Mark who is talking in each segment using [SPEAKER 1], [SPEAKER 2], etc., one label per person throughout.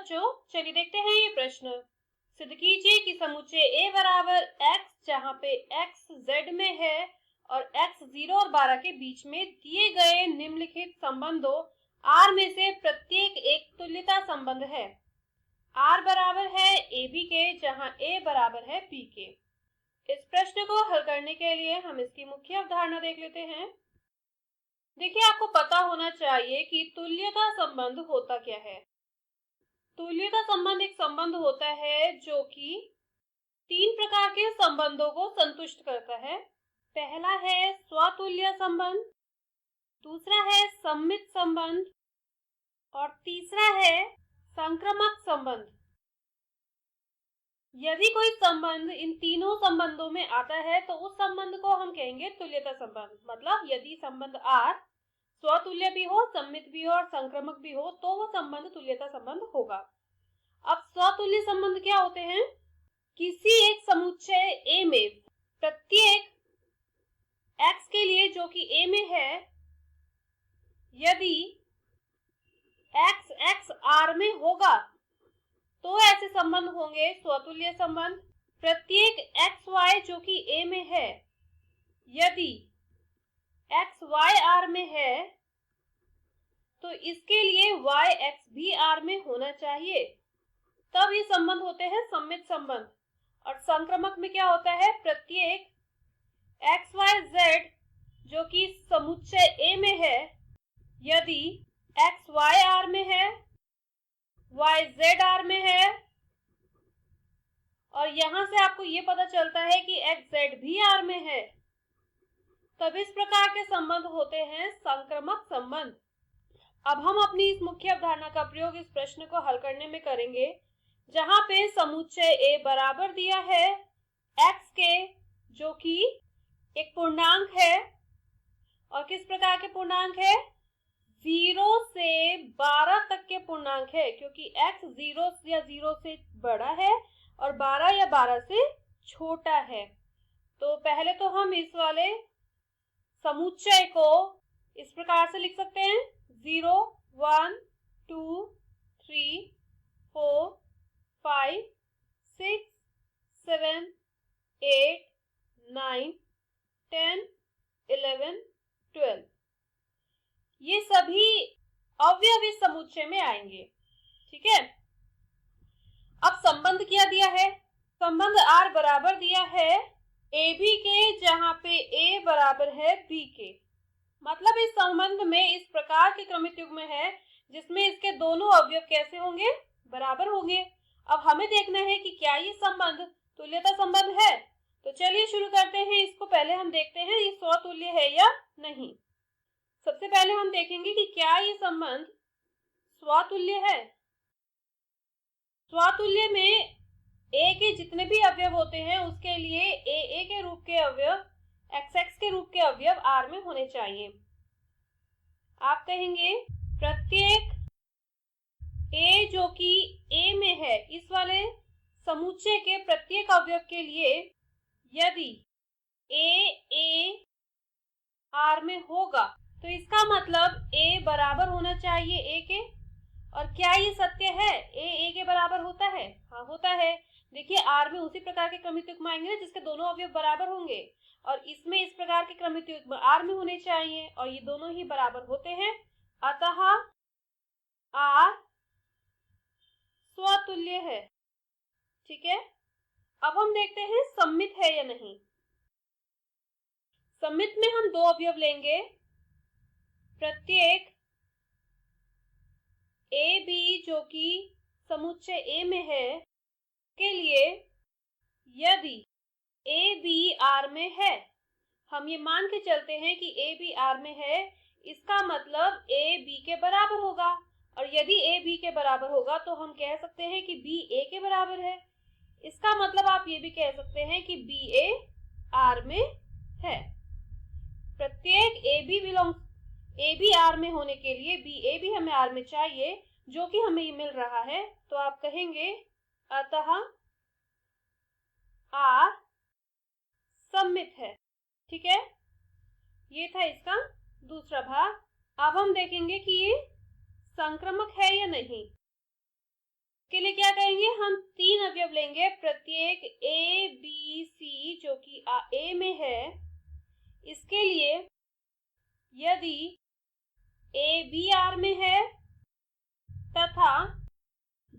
[SPEAKER 1] बच्चों, चलिए देखते हैं ये प्रश्न। सिद्ध कीजिए कि समुच्चय A बराबर x जहाँ पे x z में है और x 0 और 12 के बीच में दिए गए निम्नलिखित संबंधों R में से प्रत्येक एक तुल्यता संबंध है। R बराबर है AB के जहाँ A बराबर है B के। इस प्रश्न को हल करने के लिए हम इसकी मुख्य अवधारणा देख लेते हैं। देखिए, आपको पता होना चाहिए कि तुल्यता संबंध होता क्या है। तुल्यता संबंध एक संबंध होता है जो कि तीन प्रकार के संबंधों को संतुष्ट करता है। पहला है स्वतुल्य संबंध, दूसरा है सममित संबंध और तीसरा है संक्रमक संबंध। यदि कोई संबंध इन तीनों संबंधों में आता है तो उस संबंध को हम कहेंगे तुल्यता संबंध। मतलब यदि संबंध R स्वतुल्य भी हो, सममित भी हो और संक्रमक भी हो तो वो संबंध तुल्यता संबंध होगा। अब स्वतुल्य संबंध क्या होते हैं? किसी एक समुच्चय A में प्रत्येक x के लिए जो कि A में है, यदि x R में होगा तो ऐसे संबंध होंगे स्वतुल्य संबंध। प्रत्येक xy जो कि A में है, यदि xy R में है तो इसके लिए yx भी R में होना चाहिए, तब ये संबंध होते हैं सममित संबंध। और संक्रमक में क्या होता है? प्रत्येक xyz जो कि समुच्चय A में है, यदि xy R में है, yz R में है और यहां से आपको ये पता चलता है कि xz भी R में है, तब इस प्रकार के संबंध होते हैं संक्रमक संबंध। अब हम अपनी इस मुख्य अवधारणा का प्रयोग इस प्रश्न को हल करने में करेंगे, जहां पे समुच्चय A बराबर दिया है x के, जो कि एक पूर्णांक है। और किस प्रकार के पूर्णांक है? 0 से 12 तक के पूर्णांक है, क्योंकि x 0 या 0 से बड़ा है और 12 या 12 से छोटा है। तो पहले तो हम इस वाले समुच्चय को इस प्रकार से लिख सकते हैं: 0 1 2 3 4 5 6 7 8 9 10 11 12। ये सभी अवयव इस समुच्चय में आएंगे। ठीक है। अब संबंध क्या दिया है? संबंध R बराबर दिया है AB के, जहां पे A बराबर है B के। मतलब इस संबंध में इस प्रकार के क्रमित युग्म है जिसमें इसके दोनों अवयव कैसे होंगे? बराबर होंगे। अब हमें देखना है कि क्या ये संबंध तुल्यता संबंध है। तो चलिए शुरू करते हैं। इसको पहले हम देखते हैं ये स्वतुल्य है या नहीं। सबसे पहले हम देखेंगे कि क्या ये संबंध स्वतुल्य है। स्वतुल्य में A के जितने भी अवयव होते हैं उसके लिए A के रूप के अवयव XX के रूप के अवयव R में होने चाहिए। आप कहेंगे प्रत्येक A जो कि A में है, इस वाले समुच्चय के प्रत्येक अवयव के लिए यदि A R में होगा तो इसका मतलब A बराबर होना चाहिए A के। और क्या ये सत्य है? A के बराबर होता है? हाँ, होता है। देखिए, R में उसी प्रकार के क्रमित युग्म आएंगे ना जिसके दोनों अवयव बराबर होंगे, और इसमें इस प्रकार के क्रमित युग्म R में होने चाहिए और ये दोनों ही बराबर होते हैं। अतः R स्वतुल्य है। ठीक है। अब हम देखते हैं सममित है या नहीं। सममित में हम दो अवयव लेंगे। प्रत्येक AB जो कि समुच्चय A में है के लिए यदि AB R में है, हम ये मान के चलते हैं कि AB R में है, इसका मतलब A B के बराबर होगा। और यदि A B के बराबर होगा तो हम कह सकते हैं कि B A के बराबर है। इसका मतलब आप ये भी कह सकते हैं कि B A R में है। प्रत्येक AB R में होने के लिए B A भी हमें R में चाहिए, जो कि हमें मिल रहा है। तो आप कहेंगे अतः R सममित है। ठीक है। ये था इसका दूसरा भाग। अब हम देखेंगे कि ये संक्रमक है या नहीं। के लिए क्या कहेंगे, हम 3 अवयव लेंगे, प्रत्येक ए बी सी जो कि ए में है। इसके लिए यदि ए बी आर में है तथा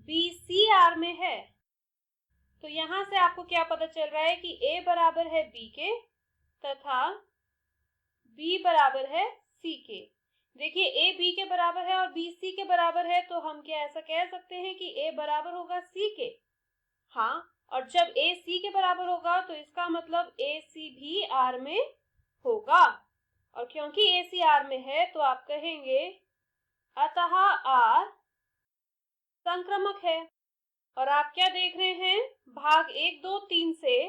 [SPEAKER 1] बी सी आर में है, तो यहां से आपको क्या पता चल रहा है कि ए बराबर है बी के तथा बी बराबर है सी के। देखिए ए बी के बराबर है और बी सी के बराबर है, तो हम क्या ऐसा कह सकते हैं कि ए बराबर होगा सी के। हाँ, और जब ए सी के बराबर होगा तो इसका मतलब ए सी भी आर में होगा, और क्योंकि ए सी आर में है तो आप कहेंगे अतः आर संक्रमक है। और आप क्या देख रहे हैं, भाग 1, 2, 3 से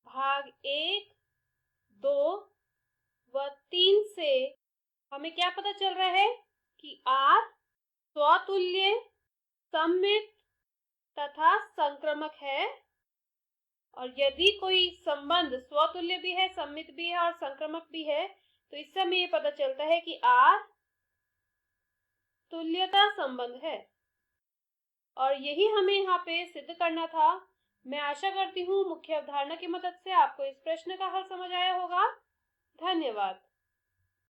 [SPEAKER 1] भाग 1, 2 व 3 से हमें क्या पता चल रहा है कि आर स्वतुल्य, सममित तथा संक्रमक है। और यदि कोई संबंध स्वतुल्य भी है, सममित भी है और संक्रमक भी है, तो इससे हमें ये पता चलता है कि आर तुल्यता संबंध है। और यही हमें यहाँ पे सिद्ध करना था। मैं आशा करती हूँ मुख्य अवधारणा की मदद से आपको इस प्रश्न का हल समझ आया होगा। धन्यवाद।